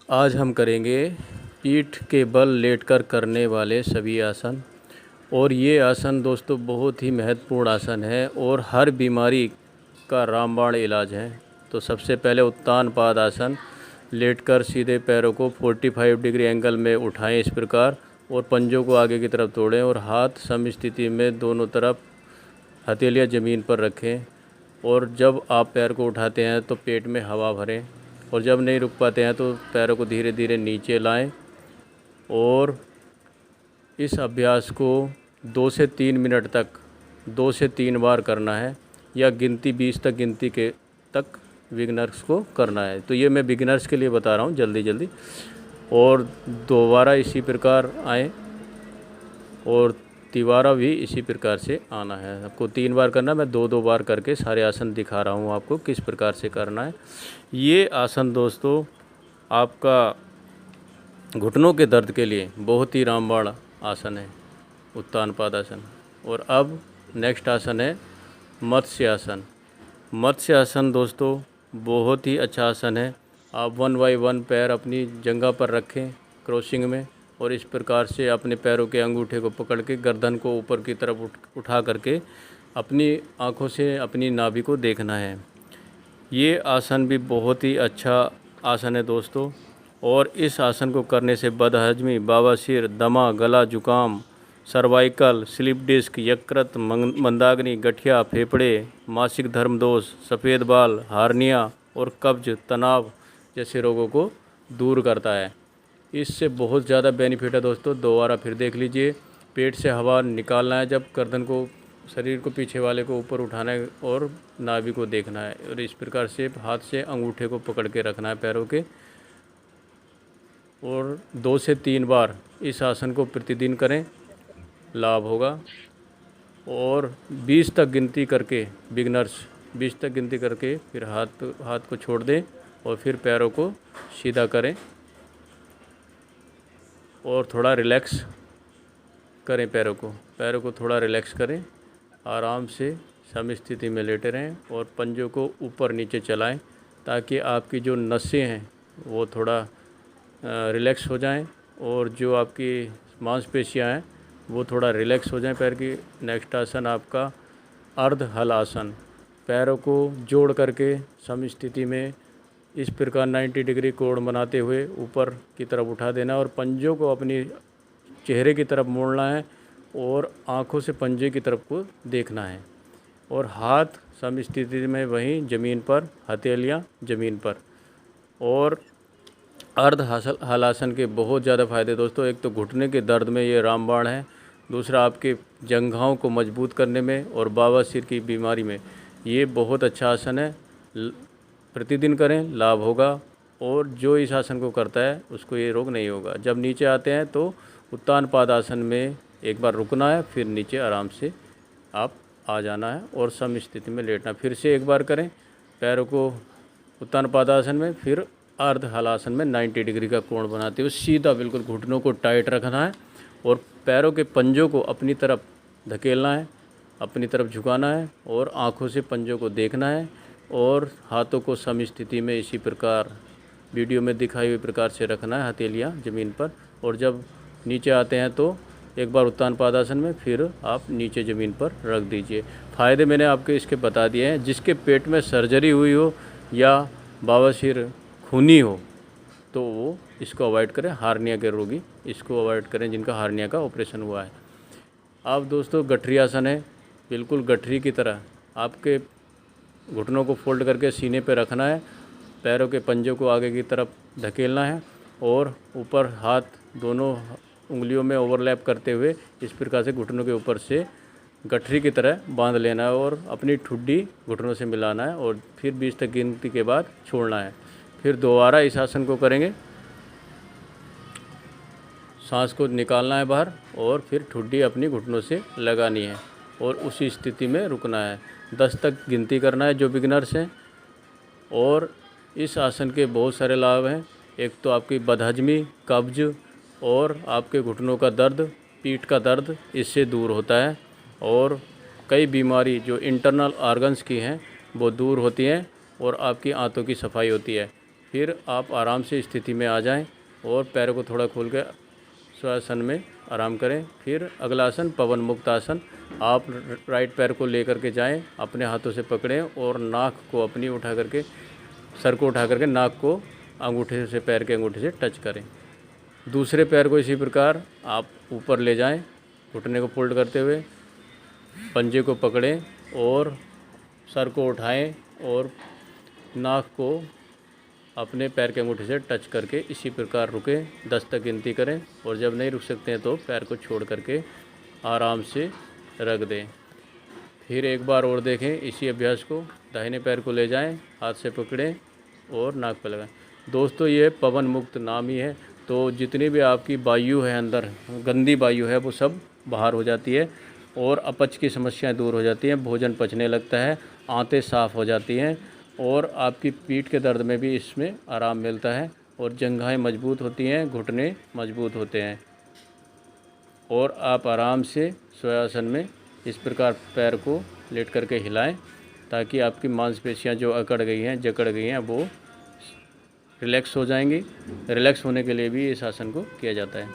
आज हम करेंगे पीठ के बल लेटकर करने वाले सभी आसन। और ये आसन दोस्तों बहुत ही महत्वपूर्ण आसन है और हर बीमारी का रामबाण इलाज है। तो सबसे पहले उत्तान पाद आसन। लेटकर सीधे पैरों को 45 डिग्री एंगल में उठाएं इस प्रकार, और पंजों को आगे की तरफ तोड़ें और हाथ सम स्थिति में दोनों तरफ हथेलियाँ ज़मीन पर रखें। और जब आप पैर को उठाते हैं तो पेट में हवा भरें, और जब नहीं रुक पाते हैं तो पैरों को धीरे धीरे नीचे लाएं। और इस अभ्यास को 2 से 3 मिनट तक 2 से 3 बार करना है, या गिनती 20 तक गिनती के तक बिगिनर्स को करना है। तो ये मैं बिगिनर्स के लिए बता रहा हूँ जल्दी जल्दी। और दोबारा इसी प्रकार आए और तिबारा भी इसी प्रकार से आना है। आपको 3 बार करना है। मैं 2-2 बार करके सारे आसन दिखा रहा हूँ आपको किस प्रकार से करना है। ये आसन दोस्तों आपका घुटनों के दर्द के लिए बहुत ही रामबाण आसन है, उत्तान पाद आसन। और अब नेक्स्ट आसन है मत्स्य आसन। मत्स्य आसन दोस्तों बहुत ही अच्छा आसन है। आप 1 बाय 1 पैर अपनी जंघा पर रखें क्रॉसिंग में, और इस प्रकार से अपने पैरों के अंगूठे को पकड़ के गर्दन को ऊपर की तरफ उठा करके अपनी आँखों से अपनी नाभि को देखना है। ये आसन भी बहुत ही अच्छा आसन है दोस्तों। और इस आसन को करने से बदहजमी, बवासीर, दमा, गला जुकाम, सर्वाइकल, स्लिप डिस्क, यकृत, मंदाग्नि, गठिया, फेफड़े, मासिक धर्म दोष, सफ़ेद बाल, हार्निया और कब्ज, तनाव जैसे रोगों को दूर करता है। इससे बहुत ज़्यादा बेनिफिट है दोस्तों। दोबारा फिर देख लीजिए। पेट से हवा निकालना है, जब गर्दन को, शरीर को पीछे वाले को ऊपर उठाना है और नाभि को देखना है, और इस प्रकार से हाथ से अंगूठे को पकड़ के रखना है पैरों के। और 2 से 3 बार इस आसन को प्रतिदिन करें, लाभ होगा। और 20 तक गिनती करके बिगनर्स 20 तक गिनती करके फिर हाथ को छोड़ दें और फिर पैरों को सीधा करें और थोड़ा रिलैक्स करें। पैरों को थोड़ा रिलैक्स करें, आराम से सम स्थिति में लेटे रहें और पंजों को ऊपर नीचे चलाएं, ताकि आपकी जो नसें हैं वो थोड़ा रिलैक्स हो जाएं, और जो आपकी मांसपेशियां हैं वो थोड़ा रिलैक्स हो जाएं पैर की। नेक्स्ट आसन आपका अर्ध हल आसन। पैरों को जोड़ करके सम स्थिति में इस प्रकार 90 डिग्री कोण बनाते हुए ऊपर की तरफ उठा देना, और पंजों को अपनी चेहरे की तरफ मोड़ना है और आँखों से पंजे की तरफ को देखना है, और हाथ सम स्थिति में वहीं ज़मीन पर, हथेलियाँ ज़मीन पर। और अर्ध हलासन के बहुत ज़्यादा फ़ायदे दोस्तों। एक तो घुटने के दर्द में ये रामबाण है, दूसरा आपके जंघाओं को मजबूत करने में, और बवासीर की बीमारी में ये बहुत अच्छा आसन है। प्रतिदिन करें, लाभ होगा। और जो इस आसन को करता है उसको ये रोग नहीं होगा। जब नीचे आते हैं तो उत्तान पाद आसन में एक बार रुकना है, फिर नीचे आराम से आप आ जाना है और सम स्थिति में लेटना। फिर से एक बार करें पैरों को उत्तान पादासन में, फिर अर्ध हलासन में 90 डिग्री का कोण बनाते हुए सीधा बिल्कुल घुटनों को टाइट रखना है, और पैरों के पंजों को अपनी तरफ धकेलना है, अपनी तरफ झुकाना है, और आँखों से पंजों को देखना है, और हाथों को सम स्थिति में इसी प्रकार वीडियो में दिखाई हुई प्रकार से रखना है, हथेलियाँ ज़मीन पर। और जब नीचे आते हैं तो एक बार उत्तान पादासन में, फिर आप नीचे ज़मीन पर रख दीजिए। फ़ायदे मैंने आपके इसके बता दिए हैं। जिसके पेट में सर्जरी हुई हो या बवासीर खूनी हो तो वो इसको अवॉइड करें। हार्निया के रोगी इसको अवॉइड करें जिनका हार्निया का ऑपरेशन हुआ है। अब दोस्तों गठरी आसन है। बिल्कुल गठरी की तरह आपके घुटनों को फोल्ड करके सीने पर रखना है, पैरों के पंजों को आगे की तरफ धकेलना है, और ऊपर हाथ दोनों उंगलियों में ओवरलैप करते हुए इस प्रकार से घुटनों के ऊपर से गठरी की तरह बांध लेना है, और अपनी ठुड्डी घुटनों से मिलाना है, और फिर 20 तक गिनती के बाद छोड़ना है। फिर दोबारा इस आसन को करेंगे। सांस को निकालना है बाहर, और फिर ठुड्डी अपनी घुटनों से लगानी है और उसी स्थिति में रुकना है। 10 तक गिनती करना है जो बिगिनर्स हैं। और इस आसन के बहुत सारे लाभ हैं। एक तो आपकी बदहजमी, कब्ज और आपके घुटनों का दर्द, पीठ का दर्द इससे दूर होता है, और कई बीमारी जो इंटरनल ऑर्गन्स की हैं वो दूर होती हैं, और आपकी आंतों की सफाई होती है। फिर आप आराम से स्थिति में आ जाएं और पैरों को थोड़ा खोल के स्वासन में आराम करें। फिर अगला आसन पवन मुक्त आसन। आप राइट पैर को लेकर के जाएं, अपने हाथों से पकड़ें और नाक को अपनी उठा करके, सर को उठा करके नाक को अंगूठे से, पैर के अंगूठे से टच करें। दूसरे पैर को इसी प्रकार आप ऊपर ले जाएं, घुटने को फोल्ड करते हुए पंजे को पकड़ें और सर को उठाएं और नाक को अपने पैर के अंगूठे से टच करके इसी प्रकार रुकें, 10 तक गिनती करें और जब नहीं रुक सकते हैं तो पैर को छोड़ करके आराम से रख दें। फिर एक बार और देखें इसी अभ्यास को। दाहिने पैर को ले जाएं, हाथ से पकड़ें और नाक पर लगाएं। दोस्तों ये पवन मुक्त नाम ही है, तो जितनी भी आपकी वायु है अंदर, गंदी वायु है, वो सब बाहर हो जाती है और अपच की समस्याएं दूर हो जाती हैं, भोजन पचने लगता है, आंतें साफ़ हो जाती हैं और आपकी पीठ के दर्द में भी इसमें आराम मिलता है और जंघाएं मजबूत होती हैं, घुटने मजबूत होते हैं। और आप आराम से स्वासन में इस प्रकार पैर को लेट करके हिलाएं ताकि आपकी मांसपेशियां जो अकड़ गई हैं, जकड़ गई हैं, वो रिलैक्स हो जाएंगी। रिलैक्स होने के लिए भी इस आसन को किया जाता है।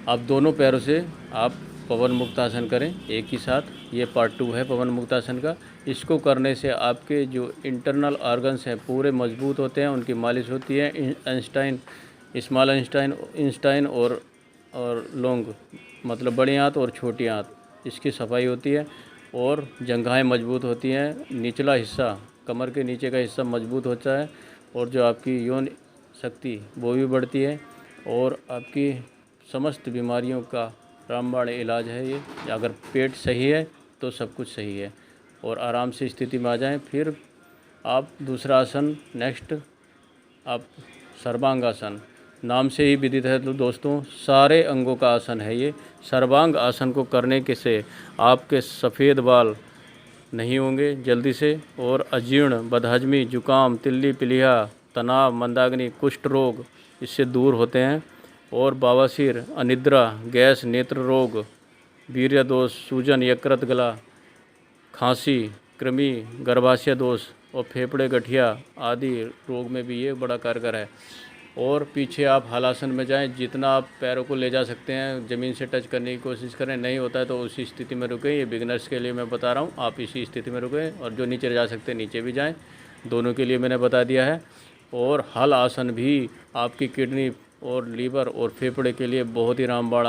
अब दोनों पैरों से आप पवन मुक्तासन करें एक ही साथ। ये पार्ट 2 है पवन मुक्तासन का। इसको करने से आपके जो इंटरनल ऑर्गन्स हैं पूरे मजबूत होते हैं, उनकी मालिश होती है। इंस्टाइन, स्मॉल इंस्टाइन और लॉन्ग, मतलब बड़ी आंत और छोटी आंत, इसकी सफाई होती है और जंघाएं मजबूत होती हैं। निचला हिस्सा, कमर के नीचे का हिस्सा मजबूत होता है और जो आपकी यौन शक्ति वो भी बढ़ती है और आपकी समस्त बीमारियों का रामबाण इलाज है ये। अगर पेट सही है तो सब कुछ सही है। और आराम से स्थिति में आ जाएं। फिर आप दूसरा आसन नेक्स्ट, आप सर्वांग आसन, नाम से ही विदित है तो दोस्तों सारे अंगों का आसन है ये। सर्वांग आसन को करने के से आपके सफ़ेद बाल नहीं होंगे जल्दी से और अजीर्ण, बदहजमी, जुकाम, तिल्ली, पीलिया, तनाव, मंदाग्नि, कुष्ठ रोग इससे दूर होते हैं और बवासीर, अनिद्रा, गैस, नेत्र रोग, वीर्य दोष, सूजन, यकृत, गला, खांसी, कृमि, गर्भाशय दोष और फेफड़े, गठिया आदि रोग में भी ये बड़ा कारगर है। और पीछे आप हलासन में जाएं, जितना आप पैरों को ले जा सकते हैं ज़मीन से टच करने की कोशिश करें, नहीं होता है तो उसी स्थिति में रुकें। ये बिगनर्स के लिए मैं बता रहा हूँ, आप इसी स्थिति में रुकें और जो नीचे जा सकते हैं नीचे भी जाएं, दोनों के लिए मैंने बता दिया है। और हल आसन भी आपकी किडनी और लीवर और फेफड़े के लिए बहुत ही रामबाण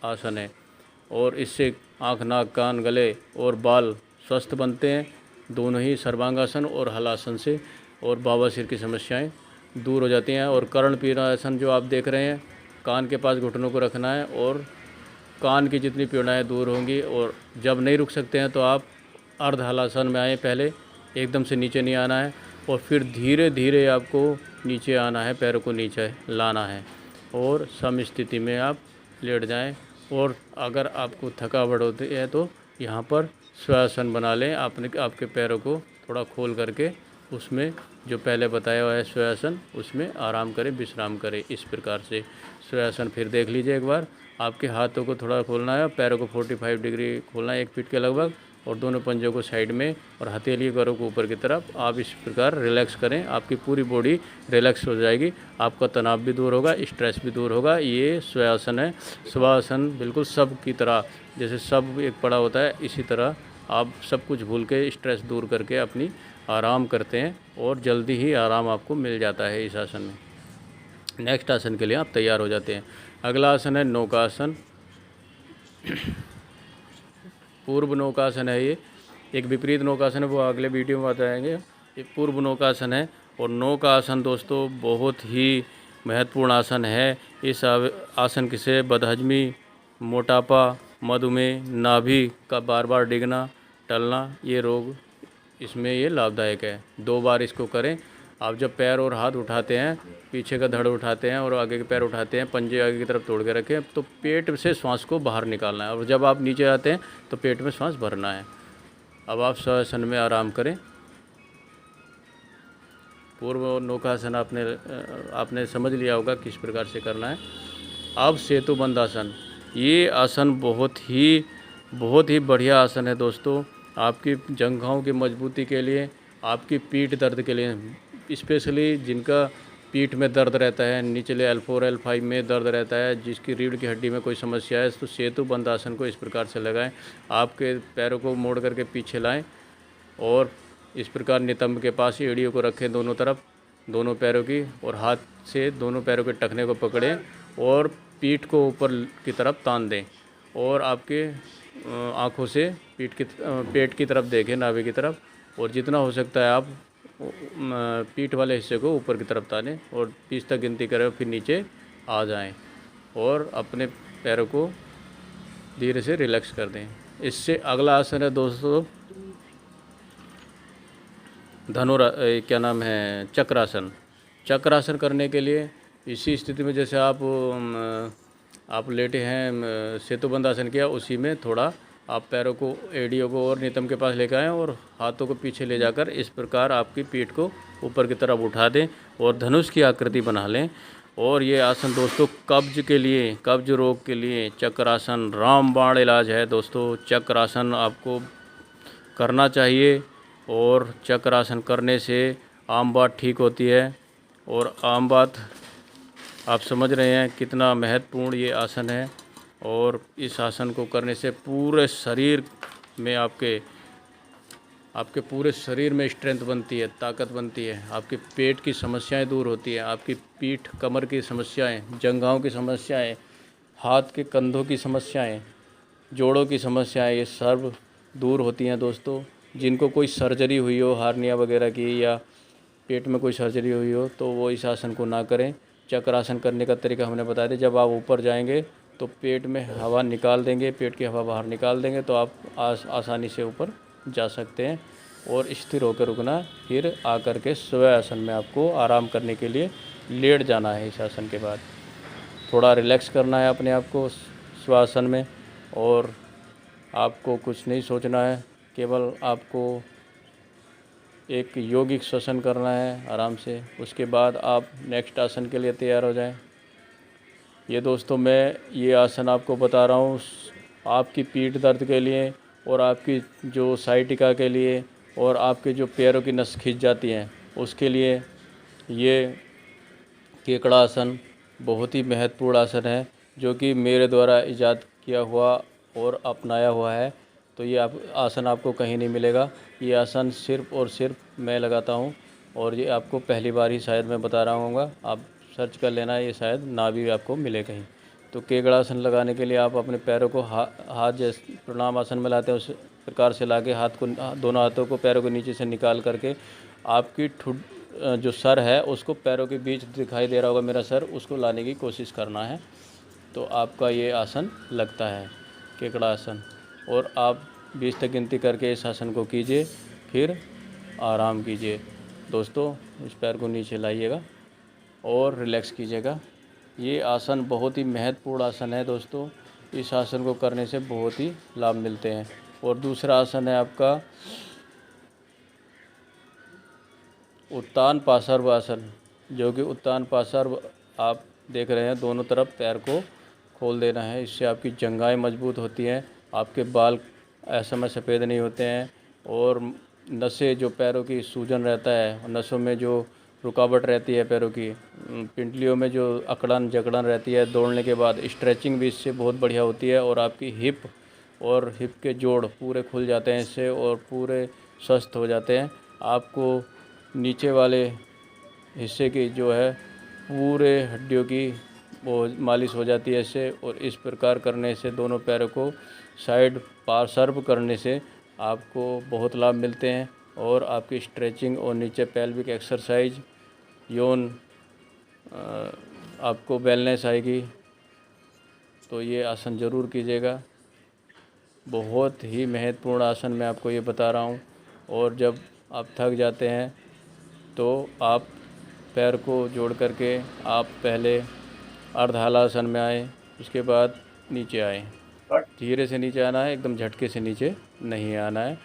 आसन है और इससे आँख, नाक, कान, गले और बाल स्वस्थ बनते हैं, दोनों ही सर्वांगासन और हलासन से, और बवासीर की समस्याएं दूर हो जाती हैं। और कर्ण पीड़ासन जो आप देख रहे हैं, कान के पास घुटनों को रखना है और कान की जितनी पीड़ाएं दूर होंगी। और जब नहीं रुक सकते हैं तो आप अर्ध हलासन में आएँ, पहले एकदम से नीचे नहीं आना है और फिर धीरे धीरे आपको नीचे आना है, पैरों को नीचे लाना है और सम स्थिति में आप लेट जाएं। और अगर आपको थकावट होती है तो यहाँ पर स्वासन बना लें, आपके पैरों को थोड़ा खोल करके उसमें जो पहले बताया हुआ है स्वासन, उसमें आराम करें, विश्राम करें। इस प्रकार से स्वासन फिर देख लीजिए एक बार। आपके हाथों को थोड़ा खोलना है, पैरों को 45 डिग्री खोलना है, 1 फीट के लगभग, और दोनों पंजों को साइड में और हथेली पैरों को ऊपर की तरफ। आप इस प्रकार रिलैक्स करें, आपकी पूरी बॉडी रिलैक्स हो जाएगी, आपका तनाव भी दूर होगा, स्ट्रेस भी दूर होगा। ये स्वासन है। स्वासन बिल्कुल सब की तरह, जैसे सब एक पड़ा होता है, इसी तरह आप सब कुछ भूल के स्ट्रेस दूर करके अपनी आराम करते हैं और जल्दी ही आराम आपको मिल जाता है इस आसन में। नेक्स्ट आसन के लिए आप तैयार हो जाते हैं। अगला आसन है नौकासन। पूर्व नौकासन है ये, एक विपरीत नौकासन है, वो अगले वीडियो में बताएंगे। ये पूर्व नौकासन है और नौकासन दोस्तों बहुत ही महत्वपूर्ण आसन है। इस आसन से बदहजमी, मोटापा, मधुमेह, नाभि का बार बार डिगना, टलना, ये रोग इसमें ये लाभदायक है। 2 बार इसको करें। आप जब पैर और हाथ उठाते हैं, पीछे का धड़ उठाते हैं और आगे के पैर उठाते हैं, पंजे आगे की तरफ तोड़ के रखें, तो पेट से श्वास को बाहर निकालना है और जब आप नीचे आते हैं तो पेट में श्वास भरना है। अब आप स्वासन में आराम करें। पूर्व नौकासन आपने समझ लिया होगा किस प्रकार से करना है। अब सेतुबंध आसन। ये आसन बहुत ही बढ़िया आसन है दोस्तों, आपकी जंघाओं की मजबूती के लिए, आपकी पीठ दर्द के लिए स्पेशली जिनका पीठ में दर्द रहता है, निचले L4 L5 में दर्द रहता है, जिसकी रीढ़ की हड्डी में कोई समस्या है, तो सेतु बंद आसन को इस प्रकार से लगाएं। आपके पैरों को मोड़ करके पीछे लाएं और इस प्रकार नितंब के पास एड़ियों को रखें दोनों तरफ, दोनों पैरों की, और हाथ से दोनों पैरों के टखने को पकड़ें और पीठ को ऊपर की तरफ तान दें और आपके आँखों से पेट की तरफ देखें, नाभि की तरफ, और जितना हो सकता है आप पीठ वाले हिस्से को ऊपर की तरफ तानें और 20 तक गिनती करें, फिर नीचे आ जाएं और अपने पैरों को धीरे से रिलैक्स कर दें। इससे अगला आसन है दोस्तों क्या नाम है, चक्रासन। चक्रासन करने के लिए इसी स्थिति में जैसे आप लेटे हैं, सेतुबंद आसन किया, उसी में थोड़ा आप पैरों को, एड़ियों को और नितंब के पास लेकर आएँ और हाथों को पीछे ले जाकर इस प्रकार आपकी पीठ को ऊपर की तरफ उठा दें और धनुष की आकृति बना लें। और ये आसन दोस्तों कब्ज के लिए, कब्ज रोग के लिए चक्रासन रामबाण इलाज है दोस्तों। चक्रासन आपको करना चाहिए और चक्रासन करने से आम बात ठीक होती है। और आम बात आप समझ रहे हैं कितना महत्वपूर्ण ये आसन है, और इस आसन को करने से पूरे शरीर में आपके पूरे शरीर में स्ट्रेंथ बनती है, ताकत बनती है, आपके पेट की समस्याएं दूर होती है, आपकी पीठ कमर की समस्याएं, जंघाओं की समस्याएं, हाथ के कंधों की समस्याएं, जोड़ों की समस्याएं, ये सब दूर होती हैं दोस्तों। जिनको कोई सर्जरी हुई हो हार्निया वगैरह की, या पेट में कोई सर्जरी हुई हो, तो वो इस आसन को ना करें। चक्रासन करने का तरीका हमने बता दिया। जब आप ऊपर जाएंगे तो पेट में हवा निकाल देंगे, पेट की हवा बाहर निकाल देंगे, तो आप आसानी से ऊपर जा सकते हैं। और स्थिर होकर रुकना, फिर आकर के स्व आसन में आपको आराम करने के लिए लेट जाना है। इस आसन के बाद थोड़ा रिलैक्स करना है अपने आप को स्वासन में, और आपको कुछ नहीं सोचना है, केवल आपको एक यौगिक श्वसन करना है आराम से। उसके बाद आप नेक्स्ट आसन के लिए तैयार हो जाएं। ये दोस्तों मैं ये आसन आपको बता रहा हूँ आपकी पीठ दर्द के लिए, और आपकी जो साइटिका के लिए, और आपके जो पैरों की नस खिंच जाती हैं उसके लिए। ये केकड़ा आसन बहुत ही महत्वपूर्ण आसन है, जो कि मेरे द्वारा इजाद किया हुआ और अपनाया हुआ है। तो ये आसन आपको कहीं नहीं मिलेगा। ये आसन सिर्फ़ और सिर्फ मैं लगाता हूँ, और ये आपको पहली बार ही शायद मैं बता रहा हूँगा। आप सर्च कर लेना, ये शायद ना भी आपको मिले कहीं। तो केकड़ासन लगाने के लिए आप अपने पैरों को हाथ जैसे प्रणाम आसन में लाते हैं उस प्रकार से लाके दोनों हाथों को पैरों को नीचे से निकाल करके आपकी जो सर है उसको पैरों के बीच दिखाई दे रहा होगा मेरा सर, उसको लाने की कोशिश करना है। तो आपका ये आसन लगता है केकड़ा आसन। और आप 20 तक गिनती करके इस आसन को कीजिए, फिर आराम कीजिए दोस्तों। इस पैर को नीचे लाइएगा और रिलैक्स कीजिएगा। ये आसन बहुत ही महत्वपूर्ण आसन है दोस्तों। इस आसन को करने से बहुत ही लाभ मिलते हैं। और दूसरा आसन है आपका उत्तान पार्श्व आसन, जो कि उत्तान पार्श्व आप देख रहे हैं, दोनों तरफ पैर को खोल देना है। इससे आपकी जंघाएं मजबूत होती हैं, आपके बाल असमय सफ़ेद नहीं होते हैं, और नसें जो पैरों की सूजन रहता है, नसों में जो रुकावट रहती है, पैरों की पिंडलियों में जो अकड़न जकड़न रहती है, दौड़ने के बाद स्ट्रेचिंग भी इससे बहुत बढ़िया होती है। और आपकी हिप के जोड़ पूरे खुल जाते हैं इससे, और पूरे स्वस्थ हो जाते हैं। आपको नीचे वाले हिस्से की जो है पूरे हड्डियों की वो मालिश हो जाती है इससे। और इस प्रकार करने से दोनों पैरों को साइड पार्श्व करने से आपको बहुत लाभ मिलते हैं। और आपकी स्ट्रेचिंग और नीचे पेल्विक एक्सरसाइज, यौन आपको वेलनेस आएगी। तो ये आसन ज़रूर कीजिएगा। बहुत ही महत्वपूर्ण आसन मैं आपको ये बता रहा हूँ। और जब आप थक जाते हैं तो आप पैर को जोड़ करके आप पहले अर्धहलासन में आए, उसके बाद नीचे आए। धीरे से नीचे आना है, एकदम झटके से नीचे नहीं आना है।